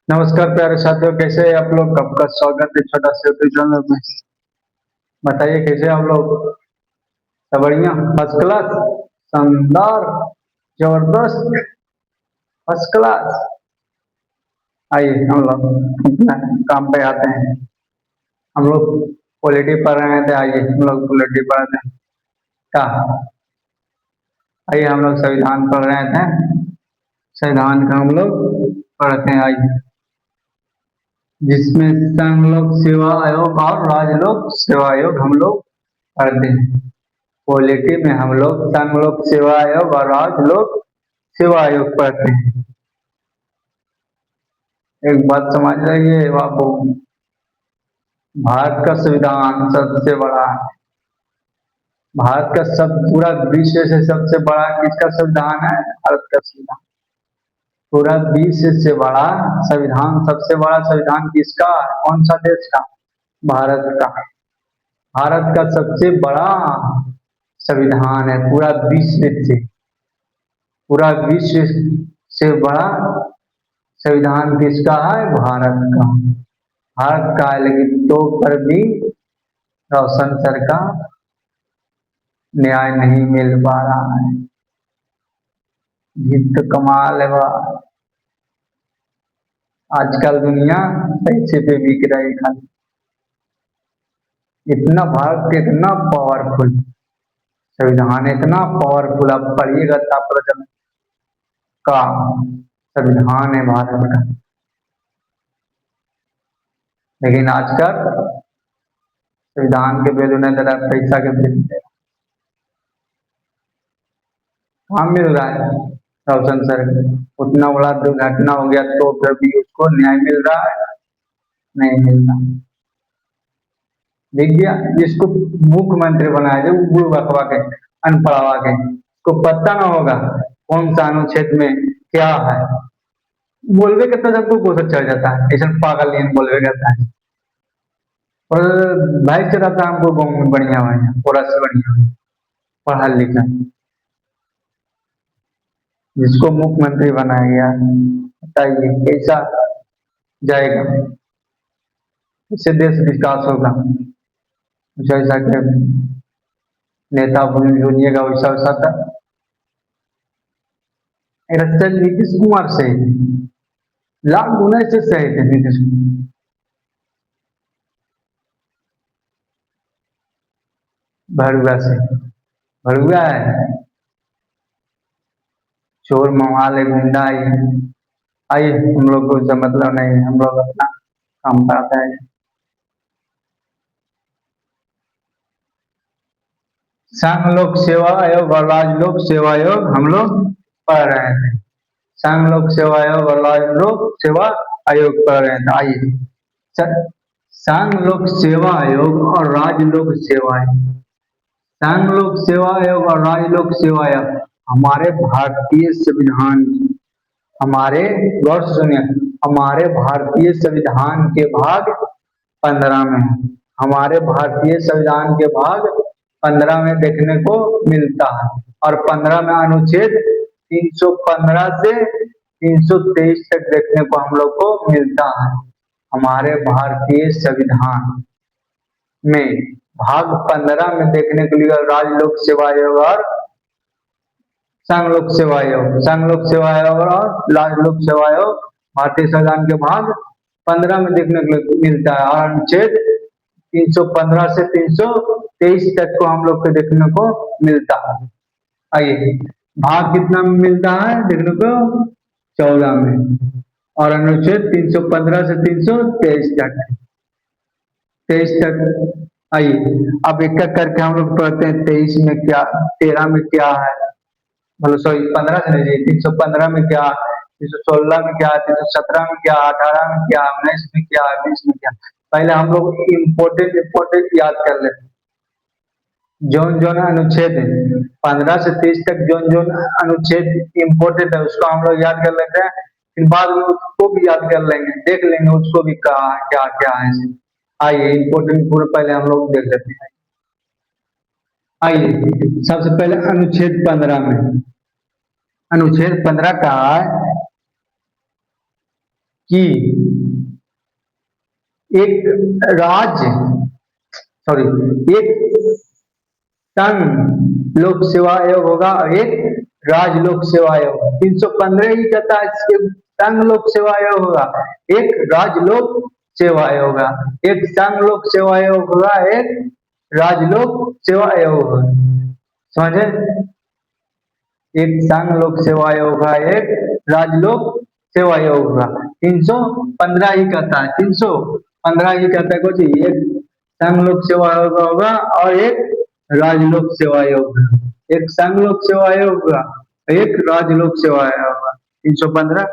नमस्कार प्यारे साथियों, कैसे हैं आप लोग? आपका स्वागत है छोटा सा यूट्यूब चैनल में। बताइए कैसे हैं आप लोग? सब बढ़िया, फर्स्ट क्लास, शानदार, जबरदस्त, फर्स्ट क्लास। आइए हम लोग अपना काम पे आते हैं। हम लोग पॉलिटी पढ़ रहे थे, आइए हम लोग पॉलिटी पढ़ते हैं। क्या? आइए हम लोग संविधान पढ़ रहे थे। संविधान का हम लोग पढ़ते हैं, आइए। जिसमें संघ लोक सेवा आयोग और राज्य लोक सेवा आयोग हम लोग पढ़ते हैं। पॉलिटी में हम लोग संघ लोक सेवा आयोग और राज्य लोक सेवा आयोग पढ़ते हैं। एक बात समझ रही बाबू, भारत का संविधान सबसे बड़ा है। भारत का सब पूरा विश्व से सबसे बड़ा किसका संविधान है? भारत का संविधान। पूरा विश्व से बड़ा संविधान, सबसे बड़ा संविधान किसका है? कौन सा देश का? भारत का। भारत का सबसे बड़ा संविधान है पूरा विश्व से। पूरा विश्व से बड़ा संविधान किसका है? भारत का। भारत का है, लेकिन तो पर भी रोशन सर का न्याय नहीं मिल पा रहा है। ये तो कमाल है वाह। आजकल दुनिया पैसे पे बिक रही है खाली। इतना भारत इतना पावरफुल संविधान, इतना पावरफुल, आप पढ़िएगा तब पता चले का संविधान है भारत का। लेकिन आजकल संविधान के वैल्यू नहीं दे रहा, पैसा के वैल्यू दे रहा। कहाँ मिल रहा है रोशन सर? उतना बड़ा दुर्घटना हो गया तो फिर भी उसको न्याय मिल रहा है? नहीं मिल रहा। देख गया जिसको मुख्यमंत्री बनाया जो गुरु बकवा के, अनपढ़वा के, उसको पता ना होगा कौन सा अनुच्छेद में क्या है। बोलवे करता सबको गोसा चढ़ जाता है, ऐसा पागल नहीं बोलवे करता है। और भाई चलाता हमको गाँव में बढ़िया बढ़िया, पूरा से बढ़िया पढ़ा लिखा, जिसको मुख्यमंत्री बनाया गया। बताइए कैसा जाएगा? इससे देश विकास होगा? जैसा कि नेता बोलिएगा वैसा वैसा था। रक्षा नीतीश कुमार से लाख गुना से सही थे नीतीश कुमार। भरुआ से भरुआ है, चोर मवाल है, गुंडा है। आइए हम लोग को इससे मतलब नहीं है, हम लोग अपना काम करते हैं। संघ लोक सेवा आयोग और राज्य लोक सेवा आयोग हम लोग पढ़ रहे थे। संघ लोक सेवा आयोग और राज्य लोक सेवा आयोग पढ़ रहे थे। आइए संघ लोक सेवा आयोग और राज्य लोक सेवा आयोग, संघ लोक सेवा आयोग और राज्य लोक सेवा आयोग हमारे भारतीय संविधान, हमारे गौर से सुनिए, हमारे भारतीय संविधान के भाग 15 में है। हमारे भारतीय संविधान के भाग 15 में देखने को मिलता है। और 15 में अनुच्छेद 315 से 323 तक देखने को हम लोग को मिलता है। हमारे भारतीय संविधान में भाग 15 में देखने के लिए राज्य लोक सेवा आयोग और संघ लोक सेवा आयोग, संघ लोक सेवा आयोग और राज्य लोक सेवा आयोग भारतीय संविधान के भाग 15 में देखने को मिलता है। और अनुच्छेद 315 से 323 तक को हम लोग को देखने को मिलता है। आइए भाग कितना में मिलता है देखने को? 14 में। और अनुच्छेद 315 से 323 तक, 23 तक। आइए अब एक एक करके हम लोग पढ़ते हैं। 23 में क्या, 13 में क्या है, मतलब सॉरी 15 से नहीं, 315 में क्या, 316 में क्या, 317 में क्या, 18 में क्या, 19 में क्या, 20 में क्या। पहले हम लोग इम्पोर्टेंट इम्पोर्टेंट याद कर लेते हैं। जोन जोन अनुच्छेद 15 से 30 तक जोन जोन अनुच्छेद इम्पोर्टेंट है उसको हम लोग याद कर लेते हैं। फिर बाद में उसको भी याद कर लेंगे, देख लेंगे उसको भी कहा क्या क्या है। आइए इम्पोर्टेंट पूरे पहले हम लोग देख लेते हैं। आइए सबसे पहले अनुच्छेद 15 में, अनुच्छेद 15 का कि एक राज्य, सॉरी, एक संघ लोक सेवा आयोग होगा और एक राज्य लोक सेवा आयोग। 315 ही कहता है संघ लोक सेवा आयोग होगा, एक राज्य लोक सेवा आयोग होगा, एक संघ लोक सेवा आयोग होगा, एक राज्य लोक सेवा आयोग होगा। समझे? एक संघ लोक सेवा आयोग होगा, एक राज्य लोक सेवा आयोग होगा। 315 ही कहता है, 315 ही कहता है कुछ, एक संघ लोक सेवा आयोग होगा और एक राज्य लोक सेवा आयोग होगा। एक संघ लोक सेवा आयोग होगा, एक राज्य लोक सेवा आयोग होगा। 315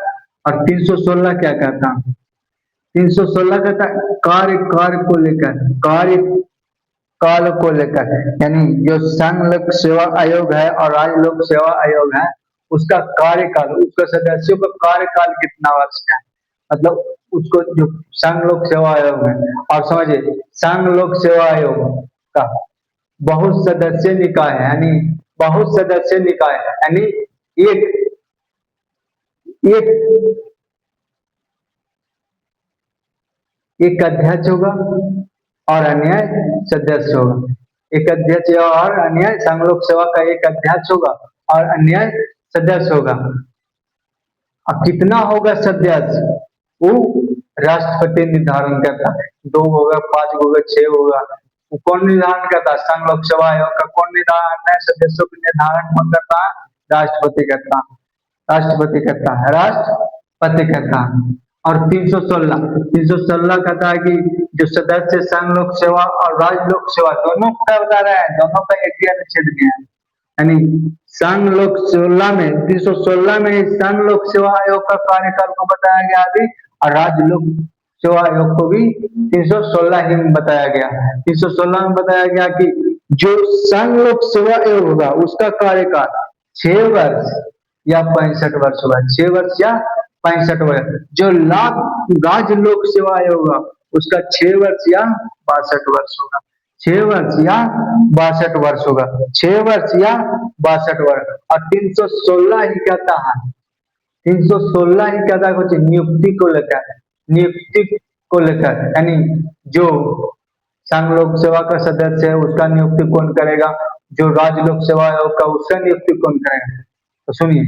और 316 क्या कहता है? 316 कहता है कार्य कार्य को लेकर, कार्य काल को लेकर, यानी जो संघ लोक सेवा आयोग है और राज्य लोक सेवा आयोग है, उसका कार्यकाल, उसके सदस्यों का कार्यकाल कितना वर्ष का है, मतलब उसको जो संघ लोक सेवा आयोग है। और समझिए संघ लोक सेवा आयोग का बहुत सदस्य निकाय है, यानी बहुत सदस्य निकाय है, यानी एक एक एक अध्यक्ष होगा और अन्य सदस्य होगा। एक अध्यक्ष और अन्य संघ लोक सेवा का एक अध्यक्ष होगा और अन्य सदस्य होगा। अब कितना होगा सदस्य, वो राष्ट्रपति निर्धारण करता है। 2 होगा, 5 होगा, 6 होगा, वो कौन निर्धारण करता है? संघ लोक सेवा आयोग का कौन निर्धारण है? सदस्यों का निर्धारण कौन करता है? राष्ट्रपति करता है, राष्ट्रपति करता है, राष्ट्रपति करता है। और 316 कहता है कि जो सदस्य संघ लोक सेवा और राज्य लोक सेवा दोनों का बता रहा है, दोनों का एक ही अनुच्छेद में है, यानी संघ लोक 16 में 316 में संघ लोक सेवा आयोग का कार्यकाल को बताया गया अभी, और राज्य लोक सेवा आयोग को भी 316 ही में बताया गया। 316 में बताया गया कि जो संघ लोक सेवा आयोग होगा उसका कार्यकाल 6 वर्ष या 65 वर्ष होगा, 6 वर्ष या 65 वर्ष। जो राज्य लोक सेवा आयोग होगा उसका 6 वर्ष या 62 वर्ष होगा, 6 वर्ष या 62 वर्ष होगा, 6 वर्ष या 62 वर्ष। और 316 ही कहता है, 316 ही कहता है कुछ नियुक्ति को लेकर, नियुक्ति को लेकर, यानी जो संघ लोक सेवा का सदस्य है उसका नियुक्ति कौन करेगा, जो राज्य लोक सेवा आयोग का उसका नियुक्ति कौन करेगा। तो सुनिए,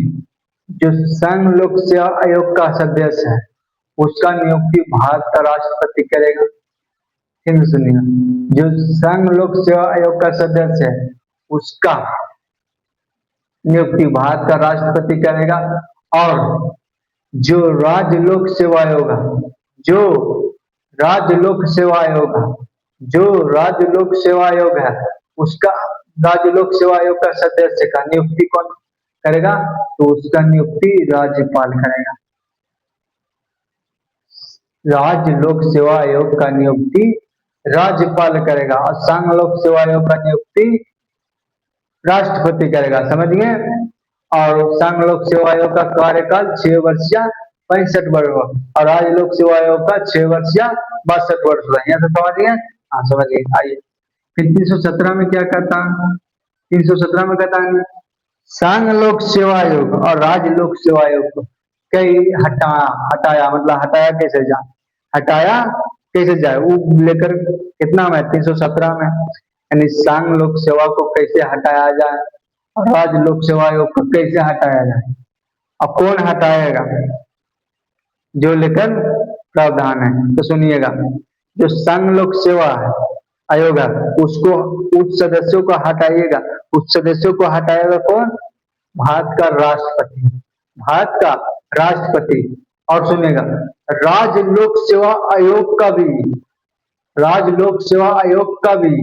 जो संघ लोक सेवा आयोग का सदस्य है उसका नियुक्ति भारत का राष्ट्रपति करेगा। फिर सुनिए, जो संघ लोक सेवा आयोग का सदस्य है उसका नियुक्ति भारत का राष्ट्रपति करेगा, और जो राज्य लोक सेवा आयोग है, जो राज्य लोक सेवा आयोग है, जो राज्य लोक सेवा आयोग है उसका, राज्य लोक सेवा आयोग का सदस्य का नियुक्ति कौन करेगा? तो उसका नियुक्ति राज्यपाल करेगा। राज्य लोक सेवा आयोग का नियुक्ति राज्यपाल करेगा और संघ लोक सेवा आयोग का नियुक्ति राष्ट्रपति करेगा। समझ गए? और संघ लोक सेवा आयोग का कार्यकाल 6 वर्ष या 65 वर्ष होगा और राज्य लोक सेवा आयोग का 6 वर्ष या 62 वर्ष होगा। यहाँ से समझ गए? हाँ समझ गए। आइए फिर 317 में क्या कहता है? 317 में कहता है संघ लोक सेवा आयोग और राज्य लोक सेवा आयोग को कई हटाया, मतलब हटाया कैसे जाए, हटाया कैसे जाए, वो लेकर कितना में 317 में, यानी संघ लोक सेवा को कैसे हटाया जाए और राज्य लोक सेवा आयोग को कैसे हटाया जाए। अब कौन हटाएगा, जो लेकर प्रावधान है। तो सुनिएगा, जो संघ लोक सेवा आयोग है उसको, उस सदस्यों को हटाइएगा, उस सदस्यों को हटाएगा कौन? भारत का राष्ट्रपति, भारत का राष्ट्रपति। और सुनिएगा, राज्य लोक सेवा आयोग का भी, राज्य लोक सेवा आयोग का भी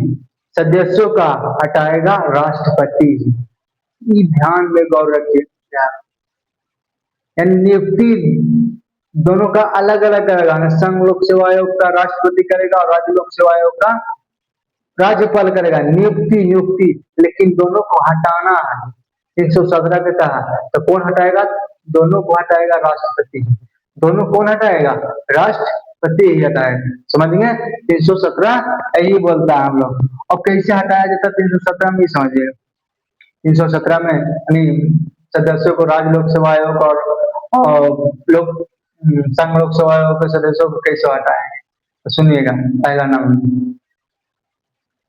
सदस्यों का हटाएगा राष्ट्रपति। ये ध्यान में गौर रखिए, नियुक्ति दोनों का अलग अलग करेगा। संघ लोक सेवा आयोग का राष्ट्रपति करेगा और राज्य लोक सेवा आयोग का राज्यपाल करेगा। नियुक्ति नियुक्ति, लेकिन दोनों को हटाना है 317 के तहत। तो कौन हटाएगा? दोनों को हटाएगा राष्ट्रपति। दोनों कौन हटाएगा? राष्ट्रपति ही हटाएगा। समझ गए? 317 यही बोलता है हम लोग। अब कैसे हटाया जाता है 317 में समझिए। 317 में सदस्यों को राज्य लोक सेवा आयोग और लोक संघ लोक सेवा आयोग के सदस्यों को कैसे हटाएंगे? तो सुनिएगा पहला नंबर,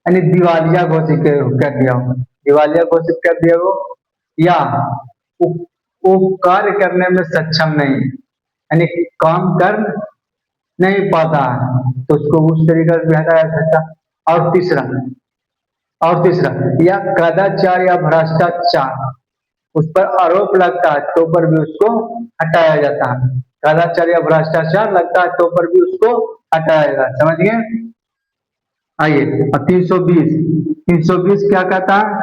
यानी दिवालिया घोषित कर दिया हो, दिवालिया घोषित कर दिया हो, या वो, वो कार्य करने में सक्षम नहीं है, यानी काम कर नहीं पाता है, तो उसको उस तरीके से भी हटाया जा सकता है। और तीसरा या कदाचार या भ्रष्टाचार उस पर आरोप लगता है तो पर भी उसको हटाया जाता है, कदाचार या भ्रष्टाचार लगता है तो पर भी उसको हटाया जाता है, समझ गए? आइए, और 320 क्या कहता है?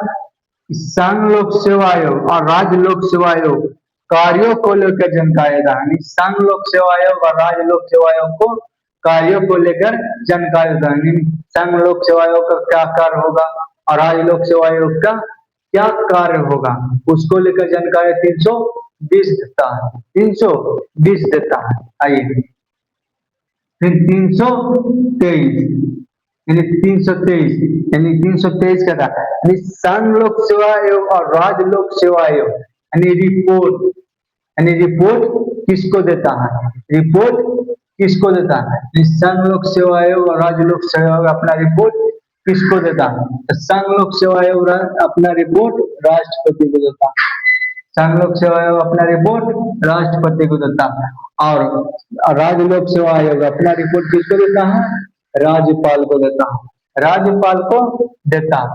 संघ लोक सेवा आयोग और राज्य लोक सेवा आयोग कार्यों को लेकर जानकारी देता है, संघ लोक सेवा आयोग और राज्य लोक सेवा आयोग को कार्यों को लेकर जानकारी देता है। संघ लोक सेवा आयोग का क्या कार्य होगा और राज्य लोक सेवा आयोग का क्या कार्य होगा, उसको लेकर जानकारी 320 देता है, 320 देता है। आइए फिर 323 का था, संघ लोक सेवा आयोग और राज्य लोक सेवा आयोग रिपोर्ट किसको देता है? रिपोर्ट किसको देता है? संघ लोक सेवा आयोग और राज्य लोक सेवा आयोग अपना रिपोर्ट किसको देता है? तो संघ लोक सेवा आयोग अपना रिपोर्ट राष्ट्रपति को देता है, संघ लोक सेवा आयोग अपना रिपोर्ट राष्ट्रपति को देता है, और राज्य लोक सेवा आयोग अपना रिपोर्ट किसको देता है? राज्यपाल को देता है, राज्यपाल को देता है,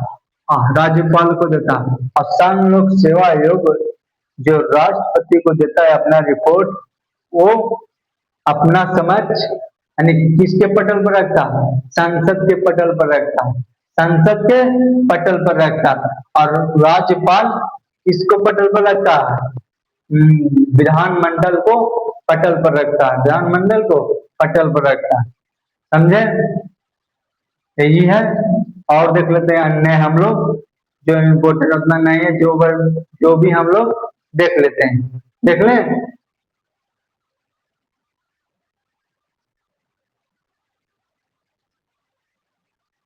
राज्यपाल को देता है। और संघ लोक सेवा आयोग जो राष्ट्रपति को देता है अपना रिपोर्ट, वो अपना समक्ष यानी किसके पटल पर रखता है? संसद के पटल पर रखता है, संसद के पटल पर रखता है। और राज्यपाल किसको पटल पर रखता है? विधानमंडल को पटल पर रखता है, विधानमंडल को पटल पर रखता है, समझे? यही है। और देख लेते हैं अन्य हम लोग जो इम्पोर्टेंट उतना नहीं है, जो भी हम लोग देख लेते हैं, देख लें।